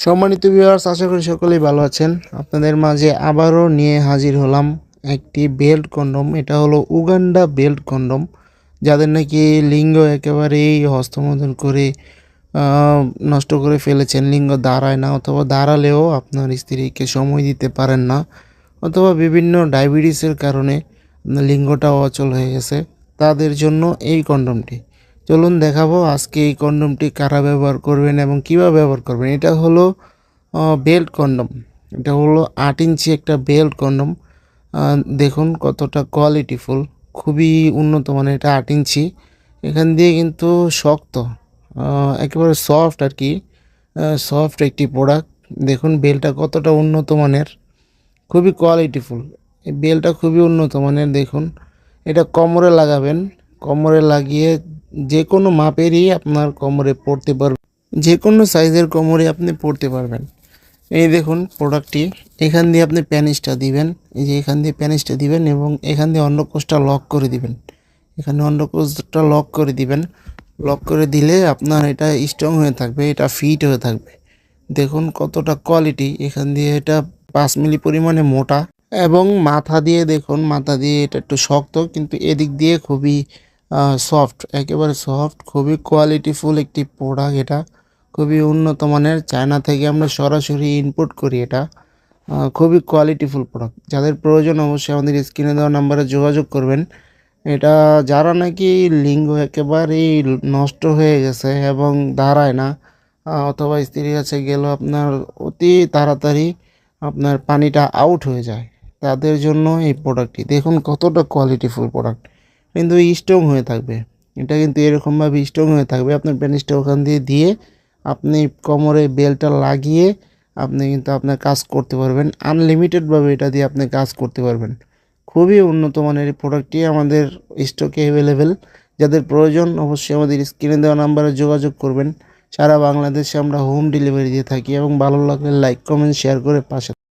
সম্মানিত ভিউয়ার্স, আশা করি সকলেই ভালো আছেন। আপনাদের মাঝে আবারও নিয়ে হাজির হলাম একটি বেল্ট কন্ডম। এটা হলো উগান্ডা বেল্ট কন্ডম। যাদের নাকি লিঙ্গ একেবারেই হস্তমৈথুন করে আ নষ্ট করে ফেলেছেন, লিঙ্গ দাঁড়ায় না অথবা দাঁড়ালেও আপনার স্ত্রীকে সময় দিতে পারেন না অথবা বিভিন্ন ডায়াবেটিসের কারণে আপনার লিঙ্গটা অচল হয়ে গেছে, তাদের জন্য এই কন্ডমটি। চলুন দেখাবো আজকে এই কন্ডমটি কারা ব্যবহার করবেন এবং কিভাবে ব্যবহার করবেন। এটা হলো বেল্ট কন্ডম। এটা হলো ৮ ইঞ্চি একটা বেল্ট কন্ডম। আ দেখুন কতটা কোয়ালিটিফুল, খুবই উন্নত মানের। এটা ৮ ইঞ্চি। এখান দিয়ে কিন্তু শক্ত, আ একেবারে সফট আরকি। সফট একটি প্রোডাক্ট। দেখুন বেলটা কতটা উন্নত মানের, খুবই কোয়ালিটিফুল। এই বেলটা খুবই উন্নত মানের দেখুন। এটা কোমরে লাগাবেন। কোমরে লাগিয়ে যেকোনো মাপেরই আপনার কোমরে পড়তে পারবেন। যেকোনো সাইজের কোমরে আপনি পড়তে পারবেন। এই দেখুন প্রোডাক্টটি। এখান দিয়ে আপনি প্যানিসটা দিবেন। এই যে এখান দিয়ে প্যানিসটা দিবেন এবং এখান দিয়ে অন্ডকোষটা লক করে দিবেন। এখানে অন্ডকোষটা লক করে দিবেন। লক করে দিলে আপনার এটা স্ট্রং হয়ে থাকবে, এটা ফিট হয়ে থাকবে। দেখুন কতটা কোয়ালিটি। এখান দিয়ে এটা ৫ মিলি পরিমাণে মোটা এবং মাথা দিয়ে দেখুন, মাথা দিয়ে এটা একটু শক্ত কিন্তু এদিক দিয়ে খুবই সফট, একেবারে সফট। খুবই কোয়ালিটিফুল একটি প্রোডাক্ট এটা। খুবই উন্নত মানের। চায়না থেকে আমরা সরাসরি ইম্পোর্ট করি এটা। খুবই কোয়ালিটিফুল প্রোডাক্ট। যাদের প্রয়োজন অবশ্যই আমাদের স্ক্রিনে দেওয়া নাম্বারে যোগাযোগ করবেন। এটা যারা নাকি লিঙ্গ একেবারেই নষ্ট হয়ে গেছে এবং দাঁড়ায় না, অথবা স্ত্রীর কাছে গেলেও আপনার অতি তাড়াতাড়ি আপনার পানিটা আউট হয়ে যায়, তাদের জন্য এই প্রোডাক্টটি। দেখুন কতটা কোয়ালিটিফুল প্রোডাক্ট। কিন্তু স্ট্রং হয়ে থাকবে। এটা কিন্তু এরকমভাবে স্ট্রং হয়ে থাকবে। আপনার প্যানিসটা ওখান দিয়ে আপনি কোমরে বেল্টটা লাগিয়ে আপনি কিন্তু আপনার কাজ করতে পারবেন। আনলিমিটেডভাবে এটা দিয়ে আপনি কাজ করতে পারবেন। খুবই উন্নত মানের এই প্রোডাক্টটি আমাদের স্টকে অ্যাভেলেবেল। যাদের প্রয়োজন অবশ্যই আমাদের স্ক্রিনে দেওয়া নাম্বারে যোগাযোগ করবেন। সারা বাংলাদেশে আমরা হোম ডেলিভারি দিয়ে থাকি এবং ভালো লাগলে লাইক, কমেন্ট, শেয়ার করে পাশে